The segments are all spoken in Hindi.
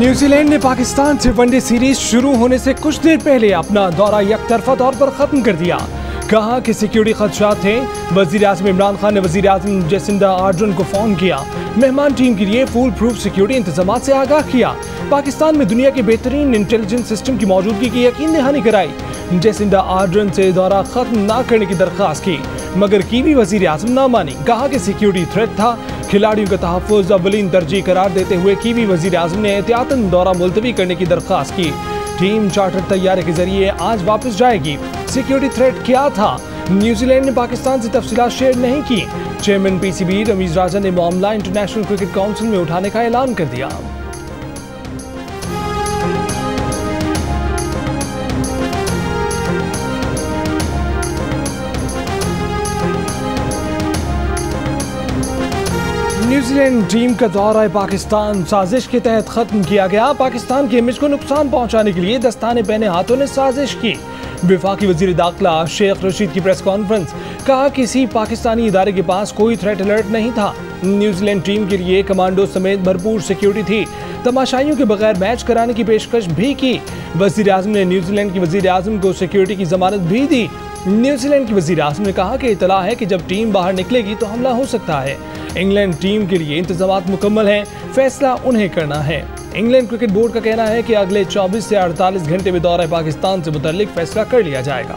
न्यूजीलैंड ने पाकिस्तान से वनडे सीरीज शुरू होने से कुछ देर पहले अपना दौरा यकतरफा तौर पर खत्म कर दिया। कहा कि सिक्योरिटी खदशात थे। वजीर आज़म इमरान खान ने वजीर आज़म जेसिंडा आर्डर्न को फोन किया। मेहमान टीम के लिए फुल प्रूफ सिक्योरिटी इंतजाम से आगाह किया। पाकिस्तान में दुनिया के बेहतरीन इंटेलिजेंस सिस्टम की मौजूदगी की यकीन दहानी कराई। जेसिंडा आर्डर्न से दौरा खत्म न करने की दरख्वास्त की, मगर कीवी वजीर आज़म न मानी। कहा कि सिक्योरिटी थ्रेट था। खिलाड़ियों का तहफ़्फ़ुज़ अव्वलीन तरजीह करार देते हुए कीवी वजीर आज़म ने एहतियातन दौरा मुलतवी करने की दरख्वास्त की। टीम चार्टर तैयारे के जरिए आज वापस जाएगी। सिक्योरिटी थ्रेट क्या था? न्यूजीलैंड ने पाकिस्तान से तफसीलात शेयर नहीं की। चेयरमैन पीसीबी रमीज राजा ने मामला इंटरनेशनल क्रिकेट काउंसिल में उठाने का ऐलान कर दिया। न्यूजीलैंड टीम का दौरा पाकिस्तान साजिश के तहत खत्म किया गया। पाकिस्तान की इमेज को नुकसान पहुंचाने के लिए दस्ताने पहने हाथों ने साजिश की। वफाकी वजीर दाखिला शेख रशीद की प्रेस कॉन्फ्रेंस। कहा किसी पाकिस्तानी इदारे के पास कोई थ्रेट अलर्ट नहीं था। न्यूजीलैंड टीम के लिए कमांडो समेत भरपूर सिक्योरिटी थी। तमाशाइयों के बगैर मैच कराने की पेशकश भी की। वजीर आज़म ने न्यूजीलैंड की वजीर आज़म को सिक्योरिटी की जमानत भी दी। न्यूजीलैंड की वजीर आज़म ने कहा कि इतला है कि जब टीम बाहर निकलेगी तो हमला हो सकता है। इंग्लैंड टीम के लिए इंतजामात मुकम्मल हैं, फैसला उन्हें करना है। इंग्लैंड क्रिकेट बोर्ड का कहना है कि अगले 24 से 48 घंटे में दौरा पाकिस्तान से मुतल्लिक फैसला कर लिया जाएगा।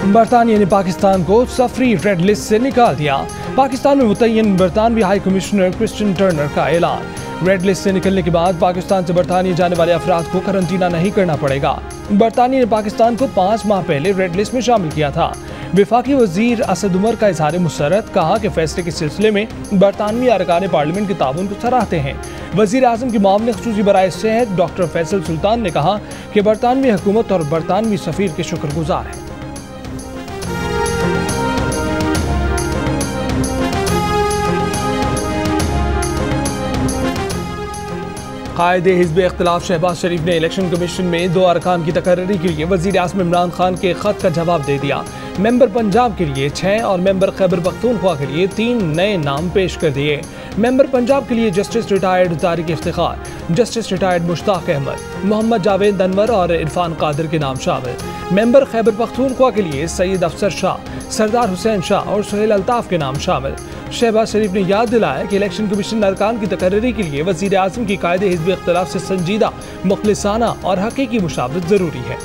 बरतानिया ने पाकिस्तान को सफरी रेड लिस्ट से निकाल दिया। पाकिस्तान में मुतय्यन बरतानवी हाई कमिश्नर क्रिस्टियन टर्नर का ऐलान। रेड लिस्ट से निकलने के बाद पाकिस्तान से बरतानिया जाने वाले अफराद को करंटीना नहीं करना पड़ेगा। बरतानिया ने पाकिस्तान को 5 माह पहले रेड लिस्ट में शामिल किया था। वफाकी वजीर असद उमर का इजहार मुसरत। कहा कि फैसले के सिलसिले में बरतानवी अरकान पार्लियामेंट के ताउन को सराहते हैं। वजीर आज़म के मामले ख़ुसूसी बराए सेहत डॉक्टर फैसल सुल्तान ने कहा कि बरतानवी हुकूमत और बरतानवी सफ़ीर के शुक्रगुजार हैं। कायदे हिज़्ब इख्तिलाफ शहबाज शरीफ ने इलेक्शन कमीशन में 2 अरकान की तकर्री के लिए वज़ीर आज़म इमरान खान के ख़त का जवाब दे दिया। मेंबर पंजाब के लिए 6 और मेंबर खैबर पख्तूनख्वा के लिए 3 नए नाम पेश कर दिए। मेंबर पंजाब के लिए justice retired Tariq Iftikhar, justice retired Mushtaq Ahmed, Mohammad Javed Anwar और इरफान कादिर के नाम शामिल। मेंबर खैबर पख्तूनख्वा के लिए सईद अफसर शाह, सरदार हुसैन शाह और सुहेल अल्ताफ के नाम शामिल। शहबाज शरीफ ने याद दिलाया कि इलेक्शन कमीशन अरकान की तकर्री के लिए वज़ीर आज़म की कायदे हिज़्ब इख्तिलाफ से संजीदा, मुखलिसाना और हकीकी मुशावरत जरूरी है।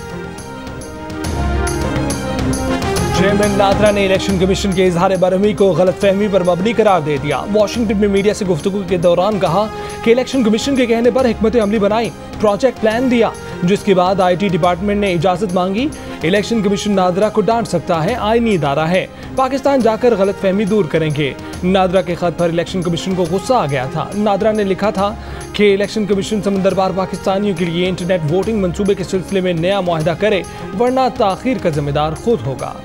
चेयरमैन नादरा ने इलेक्शन कमीशन के इजहार बरहमी को गलतफहमी पर मबनी करार दे दिया। वाशिंगटन में मीडिया से गुफ्तगू के दौरान कहा कि इलेक्शन कमीशन के कहने पर हिकमत अमली बनाई, प्रोजेक्ट प्लान दिया, जिसके बाद IT डिपार्टमेंट ने इजाजत मांगी। इलेक्शन कमीशन नादरा को डांट सकता है, आईनी इदारा है। पाकिस्तान जाकर गलतफहमी दूर करेंगे। नादरा के खत पर इलेक्शन कमीशन को गुस्सा आ गया था। नादरा ने लिखा था कि इलेक्शन कमीशन समंदर पार पाकिस्तानियों के लिए इंटरनेट वोटिंग मंसूबे के सिलसिले में नया मुआहदा करे, वरना ताखीर का जिम्मेदार खुद होगा।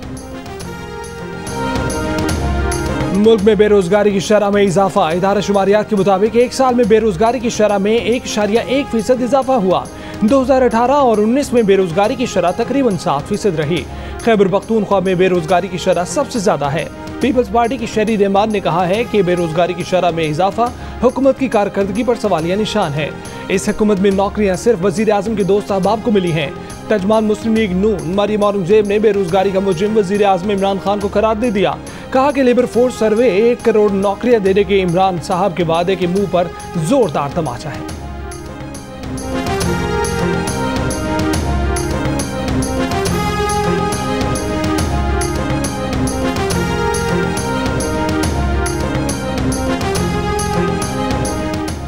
मुल्क में बेरोजगारी की शरह में इजाफा। इदारा शुमारियात के मुताबिक 1 साल में बेरोजगारी की शरह में 1.1% इजाफा हुआ। 2018 और 19 में बेरोजगारी की शरह तकरीबन 7% रही। खैबर पख्तूनख्वा में बेरोजगारी की शरह सबसे ज्यादा है। पीपल्स पार्टी की शहरी रहमान ने कहा है कि बेरोजगारी की शरह में इजाफा हुकूमत की कारकर्दगी पर सवालिया निशान है। इस हुकूमत में नौकरियां सिर्फ वजीर आज़म के दोस्त अहबाब को मिली हैं। तर्जमान मुस्लिम लीग नून मरियम औरंगजेब ने बेरोजगारी का मुजरिम वजीर आज़म इमरान खान को करार दे दिया। कहा कि लेबर फोर्स सर्वे 1 करोड़ नौकरियां देने के इमरान साहब के वादे के मुंह पर जोरदार तमाचा है।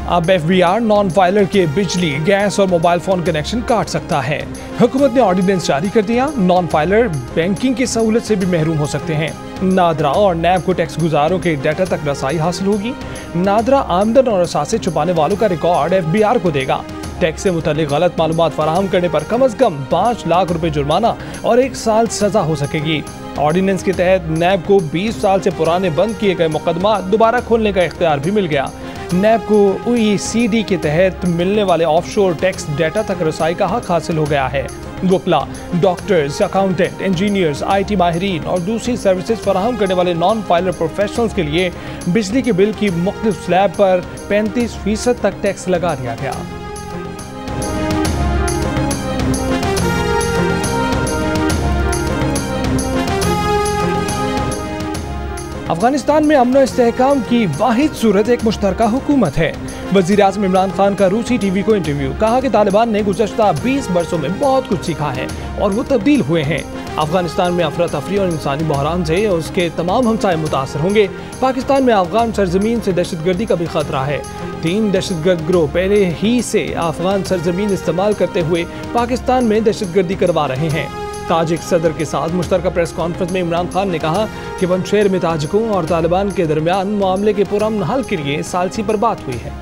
अब FBR नॉन फाइलर के बिजली, गैस और मोबाइल फोन कनेक्शन काट सकता है। हुकूमत ने ऑर्डिनेंस जारी कर दिया। नॉन फाइलर बैंकिंग की सहूलत से भी महरूम हो सकते हैं। नादरा और नैब को टैक्स गुजारों के डाटा तक रसाई हासिल होगी। नादरा आमदन और असासे छुपाने वालों का रिकॉर्ड FBR को देगा। टैक्स से मुतालिक गलत मालूमात फराहम करने पर कम अज कम 5 लाख रुपए जुर्माना और 1 साल सजा हो सकेगी। ऑर्डिनेंस के तहत नैब को 20 साल से पुराने बंद किए गए मुकदमा दोबारा खोलने का इख्तियार भी मिल गया। नैब को OECD के तहत मिलने वाले ऑफशोर टैक्स डेटा तक रसाई का हक हासिल हो गया है। वकला, डॉक्टर्स, अकाउंटेंट, इंजीनियर्स, IT माहिरीन और दूसरी सर्विसेज फराहम करने वाले नॉन फाइलर प्रोफेशनल्स के लिए बिजली के बिल की मुख्तलिफ स्लैब पर 35% तक टैक्स लगा दिया गया। अफगानिस्तान में अमन इस्तेहकाम की वाहिद सूरत एक मुश्तरका हुकूमत है। वज़ीर आज़म इमरान खान का रूसी टीवी को इंटरव्यू, कहा कि तालिबान ने गुज़श्ता 20 बरसों में बहुत कुछ सीखा है और वो तब्दील हुए हैं। अफगानिस्तान में अफरा तफरी और इंसानी बहरान से उसके तमाम हमसाए मुतासर होंगे। पाकिस्तान में अफगान सरजमीन से दहशतगर्दी का भी खतरा है। 3 दहशतगर्द गिरोह पहले ही से अफगान सरजमीन इस्तेमाल करते हुए पाकिस्तान में दहशतगर्दी करवा रहे हैं। ताजिक सदर के साथ मुश्तरका प्रेस कॉन्फ्रेंस में इमरान खान ने कहा कि पंजशेर में ताजिकों और तालिबान के दरमियान मामले के पुरअमन हल के लिए सालसी पर बात हुई है।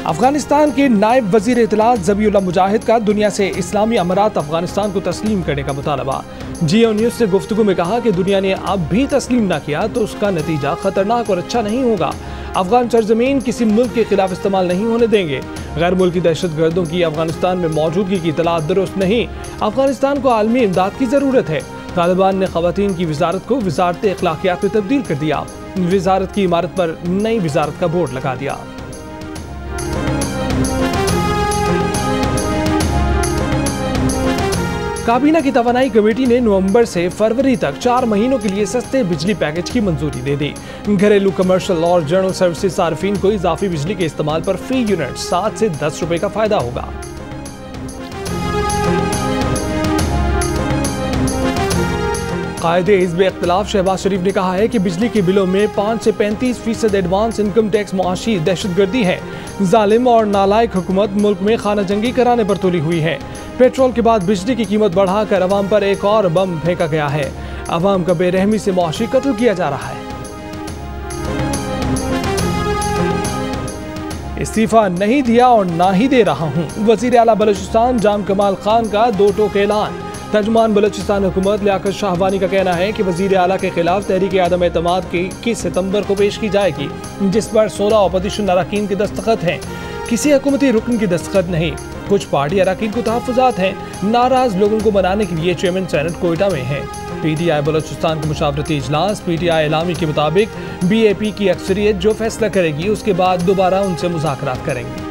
अफगानिस्तान के नायब वजीर इत्तलात ज़बीउल्लाह मुजाहिद का दुनिया से इस्लामी अमारात अफगानिस्तान को तस्लीम करने का मुतालबा। जियो न्यूज़ से गुफ्तगू में कहा कि दुनिया ने अब भी तस्लीम न किया तो उसका नतीजा खतरनाक और अच्छा नहीं होगा। अफगान सरजमीन किसी मुल्क के खिलाफ इस्तेमाल नहीं होने देंगे। गैर मुल्की दहशतगर्दों की अफगानिस्तान में मौजूदगी की इतलात दुरुस्त नहीं। अफगानिस्तान को आलमी इमदाद की ज़रूरत है। तालिबान ने ख़वातीन की वजारत को वजारत अखलाकियात में तब्दील कर दिया। वजारत की इमारत पर नई वजारत का बोर्ड लगा दिया। काबीना की तवानाई कमेटी ने नवंबर से फरवरी तक 4 महीनों के लिए सस्ते बिजली पैकेज की मंजूरी दे दी। घरेलू, कमर्शियल और जनरल सर्विसेज सार्फिन को इजाफी बिजली के इस्तेमाल पर फी यूनिट 7 से 10 रुपए का फायदा होगा। कायदे हिज़्ब इख्तिलाफ शहबाज शरीफ ने कहा है कि बिजली के बिलों में 5 से 35% एडवांस इनकम टैक्स मुआशी दहशतगर्दी है। जालिम और नालायक हुकूमत मुल्क में खाना जंगी कराने पर तुली हुई है। पेट्रोल के बाद बिजली की कीमत बढ़ाकर अवाम पर एक और बम फेंका गया है। अवाम का बेरहमी से मुआशी कत्ल किया जा रहा है। इस्तीफा नहीं दिया और ना ही दे रहा हूँ, वजीर आला बलूचिस्तान जाम कमाल खान का 2 टोक ऐलान। तर्जुमान बलूचिस्तान हुकूमत लियाकत शाहवानी का कहना है कि वजीर आला के खिलाफ तहरीक आदम एतमाद की 21 सितंबर को पेश की जाएगी, जिस पर 16 अपोजिशन अरकान के दस्तखत हैं। किसी हुकूमती रुकन की दस्तखत नहीं। कुछ पार्टी अरकान को तहफ़्फ़ुज़ात हैं। नाराज लोगों को मनाने के लिए चेयरमैन सेनेट कोयटा में है। PTI बलूचिस्तान का मुशावरती इजलास। PTI एलामी के मुताबिक BAP की अक्सरियत जो फैसला करेगी उसके बाद दोबारा उनसे मुज़ाकरात करेंगे।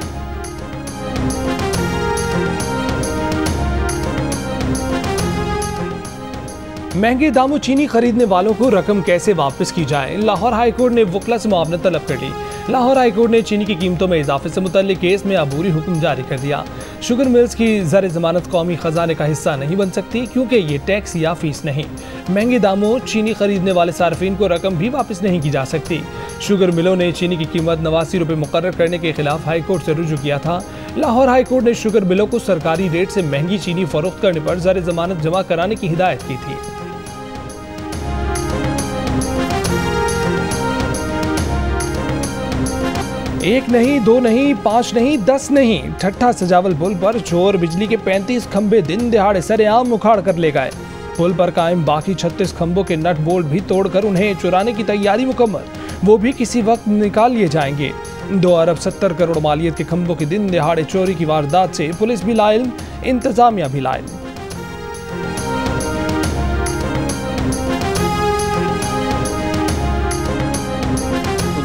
महंगे दामों चीनी खरीदने वालों को रकम कैसे वापस की जाए, लाहौर हाईकोर्ट ने वकला से मुआवनत तलब कर ली। लाहौर हाईकोर्ट ने चीनी की कीमतों में इजाफे से मुतल्लिक केस में अबूरी हुक्म जारी कर दिया। शुगर मिल्स की ज़र ज़मानत कौमी खजाने का हिस्सा नहीं बन सकती क्योंकि ये टैक्स या फीस नहीं। महंगे दामों चीनी खरीदने वाले सार्फिन को रकम भी वापस नहीं की जा सकती। शुगर मिलों ने चीनी की कीमत 89 रुपये मुकर्रर करने के खिलाफ हाईकोर्ट से रुजू किया था। लाहौर हाईकोर्ट ने शुगर मिलों को सरकारी रेट से महंगी चीनी फरोख्त करने पर ज़र ज़मानत जमा कराने की हिदायत की थी। एक नहीं, 2 नहीं, 5 नहीं, 10 नहीं, ठट्ठा सजावल पुल पर चोर बिजली के 35 खंभे दिन दिहाड़े सरेआम उखाड़ कर ले गए। पुल पर कायम बाकी 36 खंभों के नट बोल्ट भी तोड़कर उन्हें चुराने की तैयारी मुकम्मल। वो भी किसी वक्त निकाल लिए जाएंगे। 2 अरब 70 करोड़ मालियत के खंभों की दिन दिहाड़े चोरी की वारदात से पुलिस भी लाइल, इंतजामिया भी लाइल।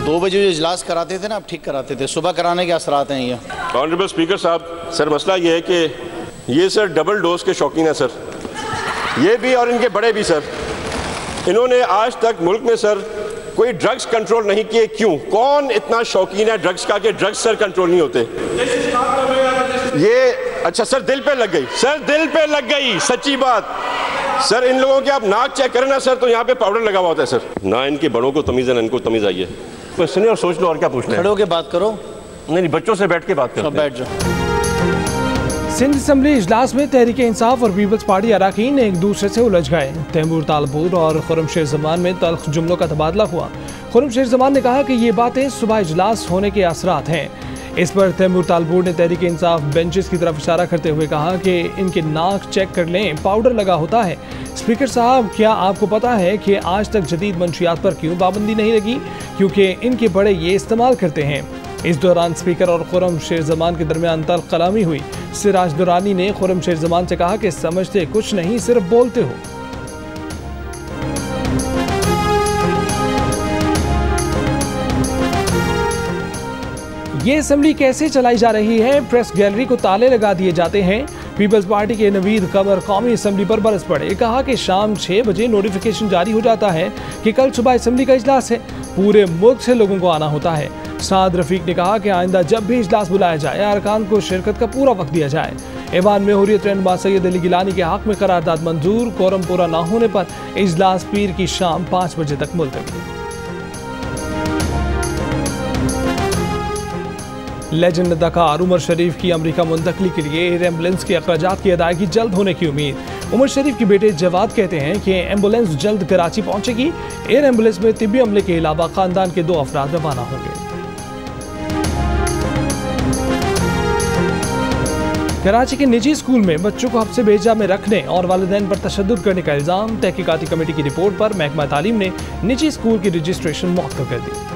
2 बजे जो इजलास कराते थे ना, अब ठीक कराते थे। सुबह कराने के असरात हैं ये। ऑनरेबल स्पीकर साहब, सर मसला ये है कि ये सर डबल डोज के शौकीन है सर, ये भी और इनके बड़े भी सर। इन्होंने आज तक मुल्क में सर कोई ड्रग्स कंट्रोल नहीं किए। क्यों? कौन इतना शौकीन है ड्रग्स का कि ड्रग्स सर कंट्रोल नहीं होते? ये अच्छा सर दिल पे लग गई, सर दिल पे लग गई, सच्ची बात सर। इन लोगों के आप नाक चेक करें ना सर, तो यहाँ पे पाउडर लगा हुआ होता है सर। ना इनके बड़ों को तमीज़ है ना इनको तमीज़ आई है। तो सुनिए और सोच लो और क्या पूछना है। खड़े होके बात करो। नहीं, बच्चों से बैठ के बात करो। बैठ जाओ। सिंध असम्बली इजलास में तहरीक इंसाफ और पीपल्स पार्टी अरकान एक दूसरे से उलझ गए। तैमूर तालपुर और खुर्रमशेर जमान में तल्ख जुमलों का तबादला हुआ। खुर्रमशेर जमान ने कहा कि ये बातें सुबह इजलास होने के असरात हैं। इस पर तैमूर तालपुर ने तहरीक इंसाफ बेंचेस की तरफ इशारा करते हुए कहा कि इनके नाक चेक कर लें, पाउडर लगा होता है। स्पीकर साहब, क्या आपको पता है कि आज तक जदीद मंशियात पर क्यों पाबंदी नहीं लगी? क्योंकि इनके बड़े ये इस्तेमाल करते हैं। इस दौरान स्पीकर और खुर्रम शेर जमान के दरमियान तल्ख कलामी हुई। सिराज दुरानी ने खुर्रम शेर जमान से कहा कि समझते कुछ नहीं, सिर्फ बोलते हो। ये असेंबली कैसे चलाई जा रही है? प्रेस गैलरी को ताले लगा दिए जाते हैं। पीपल्स पार्टी के नवीद कमर कौमी असेंबली पर बरस पड़े। कहा कि शाम 6 बजे नोटिफिकेशन जारी हो जाता है कि कल सुबह असेंबली का इजलास है। पूरे मुल्क से लोगों को आना होता है। साद रफीक ने कहा कि आइंदा जब भी इजलास बुलाया जाए, अरकान को शिरकत का पूरा वक्त दिया जाए। ऐवान में हुर्रियत रहनुमा सैयद अली गिलानी के हक में करारदाद मंजूर। कोरम पूरा न होने पर इजलास पीर की शाम 5 बजे तक मुलतवी। लेजेंड अदाकार उमर शरीफ की अमेरिका मुंतकली के लिए एयर एम्बुलेंस के अखराजात की अदायगी जल्द होने की उम्मीद। उमर शरीफ के बेटे जवाद कहते हैं कि एम्बुलेंस जल्द कराची पहुंचेगी। एयर एम्बुलेंस में तिब्बी अमले के अलावा खानदान के 2 अफराद रवाना होंगे। कराची के निजी स्कूल में बच्चों को हफ्ते बेजा में रखने और वालिदैन पर तशद्दुद करने का इल्जाम। तहकीकाती कमेटी की रिपोर्ट पर महकमा तालीम ने निजी स्कूल की रजिस्ट्रेशन मुअत्तल कर दी।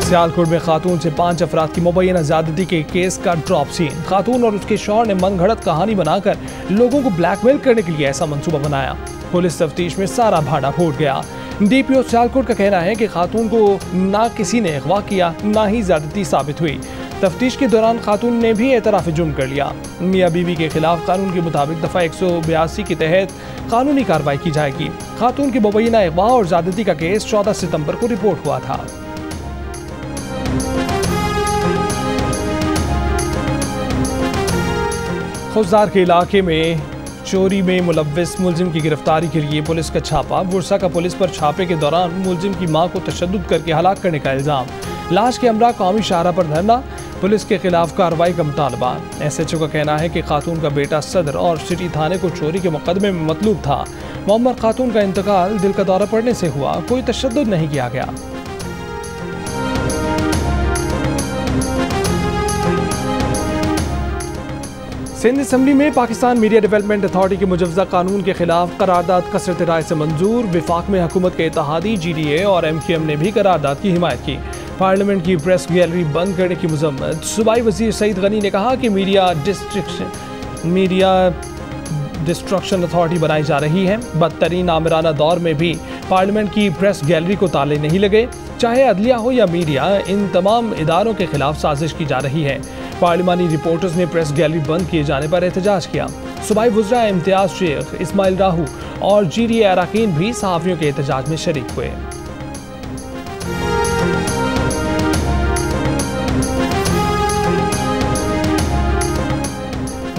सियालकोट में खातून से 5 अफराद की मुबैना ज़्यादती के केस का ड्रॉप सीन। खातून और उसके शौहर ने मनगढ़ंत कहानी बनाकर लोगों को ब्लैकमेल करने के लिए ऐसा मंसूबा बनाया। पुलिस तफ्तीश में सारा भांडा फूट गया। DPO सियालकोट का कहना है कि खातून को ना किसी ने अगवा किया, ना ही ज़्यादती साबित हुई। तफ्तीश के दौरान खातून ने भी एतराफ़ जुर्म कर लिया। मियाँ बीवी के खिलाफ कानून के मुताबिक दफ़ा 182 के तहत कानूनी कार्रवाई की जाएगी। खातून की मुबैना अगवा और ज़्यादती का केस 14 सितंबर को रिपोर्ट हुआ था। खुजदार के इलाके में चोरी में मुलव्विस मुलजिम की गिरफ्तारी के लिए पुलिस का छापा। बुरसा का पुलिस पर छापे के दौरान मुलजिम की मां को तशद्दुद करके हलाक करने का इल्जाम। लाश के हमरा कौमी शाहरा पर धरना। पुलिस के खिलाफ कार्रवाई का मुतालबा। SHO का कहना है कि खातून का बेटा सदर और सिटी थाने को चोरी के मुकदमे में मतलूब था। मोहम्मद खातून का इंतकाल दिल का दौरा पड़ने से हुआ, कोई तशद्दुद नहीं किया गया। सिंध असेंबली में पाकिस्तान मीडिया डेवलपमेंट अथॉरिटी के मुजवजा कानून के खिलाफ करारदाद कसरत राय से मंजूर। विफाक में हुकूमत के इत्तेहादी GDA और MQM ने भी करारदाद की हिमायत की। पार्लियामेंट की प्रेस गैलरी बंद करने की मजम्मत। सूबाई वजीर सईद गनी ने कहा कि मीडिया डिस्ट्रक्शन अथॉरिटी बनाई जा रही है। बदतरीन आमिराना दौर में भी पार्लियामेंट की प्रेस गैलरी को ताले नहीं लगे। चाहे अदलिया हो या मीडिया, इन तमाम इदारों के खिलाफ साजिश की जा रही है। पार्लिमानी रिपोर्टर्स ने प्रेस गैलरी बंद किए जाने पर एहतजाज किया। सूबाई वज़रा इम्तियाज शेख, इस्माइल राहू और GDA अरकान भी सहाफ़ियों के एहतजाज में शरीक हुए।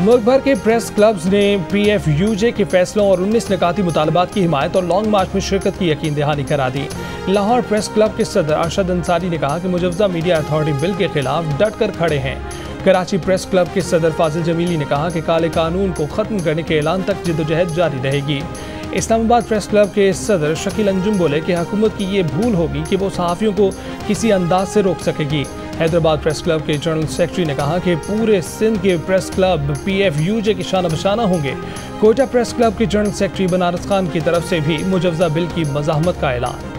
मुल्क भर के प्रेस क्लब्स ने PFUJ के फैसलों और 19 निकाती मुतालबात की हिमायत और लॉन्ग मार्च में शिरकत की यकीन दहानी करा दी। लाहौर प्रेस क्लब के सदर अरशद अंसारी ने कहा कि मुजवजा मीडिया अथॉरिटी बिल के खिलाफ डट कर खड़े हैं। कराची प्रेस क्लब के सदर फाजिल जमीली ने कहा कि काले कानून को ख़त्म करने के ऐलान तक जिद्दोजहद जारी रहेगी। इस्लामाबाद प्रेस क्लब के सदर शकील अंजुम बोले कि हुकूमत की ये भूल होगी कि वो सहाफ़ियों को किसी अंदाज से रोक सकेगी। हैदराबाद प्रेस क्लब के जनरल सेक्रेटरी ने कहा कि पूरे सिंध के प्रेस क्लब PFUJ की शाना बशाना होंगे। कोयटा प्रेस क्लब के जनरल सेक्रेटरी बनारस खान की तरफ से भी मुजवजा बिल की मज़ाहमत का ऐलान।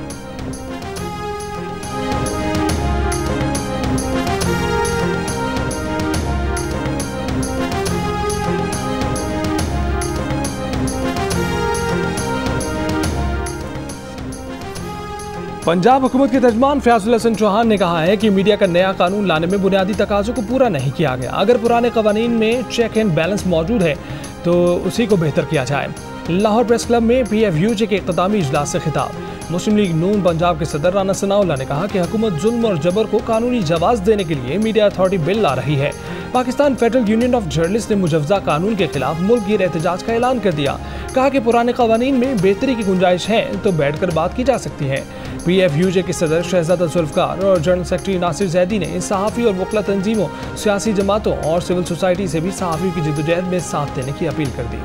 पंजाब हुकूमत के तर्जमान फयाजुल हसन चौहान ने कहा है कि मीडिया का नया कानून लाने में बुनियादी तकाज़ों को पूरा नहीं किया गया। अगर पुराने कवानीन में चेक एंड बैलेंस मौजूद है तो उसी को बेहतर किया जाए। लाहौर प्रेस क्लब में PFUJ के इख्तितामी इजलास से खिताब। मुस्लिम लीग नून पंजाब के सदर राना सनाउल्लाह ने कहा कि हुकूमत जुल्म और जबर को कानूनी जवाब देने के लिए मीडिया अथॉरिटी बिल ला रही है। Pakistan federal union of journalist ने मुजवजा कानून के खिलाफ मुल्क गिर एहतजाज का ऐलान कर दिया। कहा कि पुराने कवानीन में बेहतरी की गुंजाइश है तो बैठकर बात की जा सकती है। PFUJ के सदर शहजादा जुल्फकार और जनरल सेक्रेटरी नासिर जैदी ने सहाफ़ी और वकला तंजीमों, सियासी जमातों और सिविल सोसाइटी से भी सहाफ़ियों की जिद्दोजहद में साथ देने की अपील कर दी।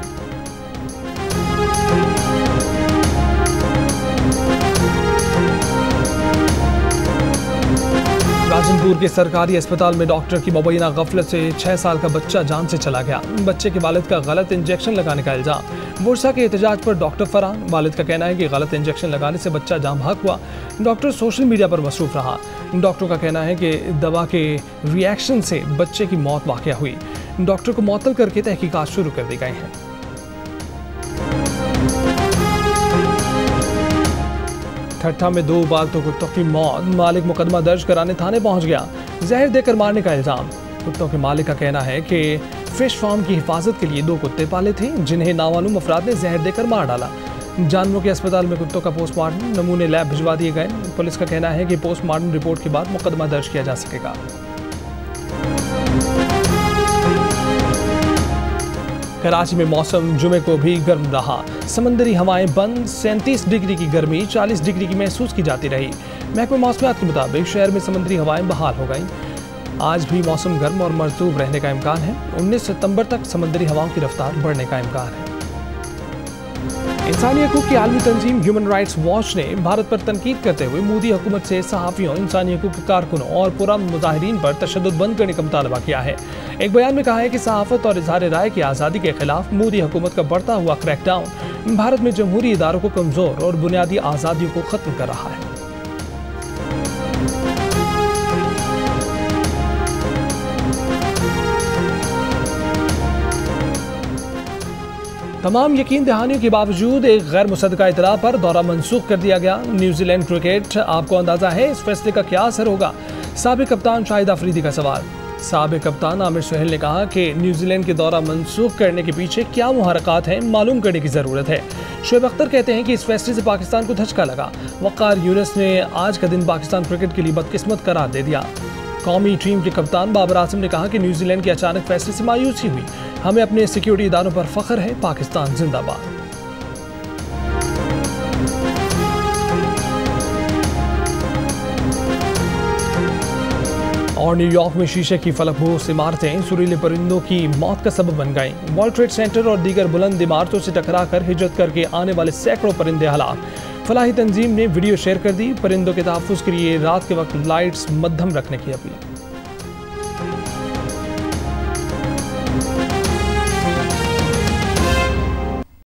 रामपुर के सरकारी अस्पताल में डॉक्टर की मुबैना गफलत से 6 साल का बच्चा जान से चला गया। बच्चे के वालिद का गलत इंजेक्शन लगाने का इल्जाम। बुरसा के एहतजाज पर डॉक्टर फरहान। वालिद का कहना है कि गलत इंजेक्शन लगाने से बच्चा जान भाग हुआ। डॉक्टर सोशल मीडिया पर मसरूफ रहा। डॉक्टर का कहना है कि दवा के रिएक्शन से बच्चे की मौत वाक़या हुई। डॉक्टर को मुअत्तल करके तहकीकात शुरू कर दी गई हैं। ठट्ठा में 2 पालतू कुत्तों की मौत। मालिक मुकदमा दर्ज कराने थाने पहुंच गया। जहर देकर मारने का इल्जाम। कुत्तों के मालिक का कहना है कि फिश फार्म की हिफाजत के लिए 2 कुत्ते पाले थे, जिन्हें नामालूम अफराद ने जहर देकर मार डाला। जानवरों के अस्पताल में कुत्तों का पोस्टमार्टम नमूने लैब भिजवा दिए गए। पुलिस का कहना है कि पोस्टमार्टम रिपोर्ट के बाद मुकदमा दर्ज किया जा सकेगा। कराची में मौसम जुमे को भी गर्म रहा। समंदरी हवाएं बंद। 37 डिग्री की गर्मी 40 डिग्री की महसूस की जाती रही। महकमा मौसमियात के मुताबिक शहर में समंदरी हवाएं बहाल हो गईं। आज भी मौसम गर्म और मरतूब रहने का इम्कान है। 19 सितंबर तक समंदरी हवाओं की रफ्तार बढ़ने का इम्कान है। इंसानी हकूक़ की आलमी तंजीम ह्यूमन राइट्स वॉच ने भारत पर तनकीद करते हुए मोदी हुकूमत से सहाफ़ियों, इंसानी हकूक़ के कारकुनों और पुरअमन मुजाहिरीन पर तशद्दुद बंद करने का मुतालबा किया है। एक बयान में कहा है कि सहाफ़त और इज़हार राय की आज़ादी के खिलाफ मोदी हुकूमत का बढ़ता हुआ क्रैकडाउन भारत में जमहूरी इदारों को कमज़ोर और बुनियादी आज़ादियों को ख़त्म कर रहा है। तमाम यकीन दहानियों के बावजूद एक गैर मुसद्दका इतला पर दौरा मनसूख कर दिया गया। न्यूजीलैंड क्रिकेट, आपको अंदाजा है इस फैसले का क्या असर होगा? साबिक कप्तान शाहिद अफरीदी का सवाल। साबिक कप्तान आमिर सुहेल ने कहा कि न्यूजीलैंड के दौरा मनसूख करने के पीछे क्या मुहरकात हैं, मालूम करने की ज़रूरत है। शोएब अख्तर कहते हैं कि इस फैसले से पाकिस्तान को धचका लगा। वक़ार यूनुस ने आज का दिन पाकिस्तान क्रिकेट के लिए बदकिस्मत करार दे दिया। कौमी टीम के कप्तान बाबर आसिम ने कहा कि न्यूजीलैंड के अचानक फैसले से मायूसी हुई। हमें अपने सिक्योरिटी इदारों पर फख्र है। पाकिस्तान जिंदाबाद। और न्यूयॉर्क में शीशे की फलकबोस इमारतें सुरीले परिंदों की मौत का सबब बन गईं। वर्ल्ड ट्रेड सेंटर और दीगर बुलंद इमारतों से टकराकर हिजरत करके आने वाले सैकड़ों परिंदे हलाक। फलाही तंजीम ने वीडियो शेयर कर दी। परिंदों के तहफ़्फ़ुज़ के लिए रात के वक्त लाइट्स मद्धम रखने की अपील।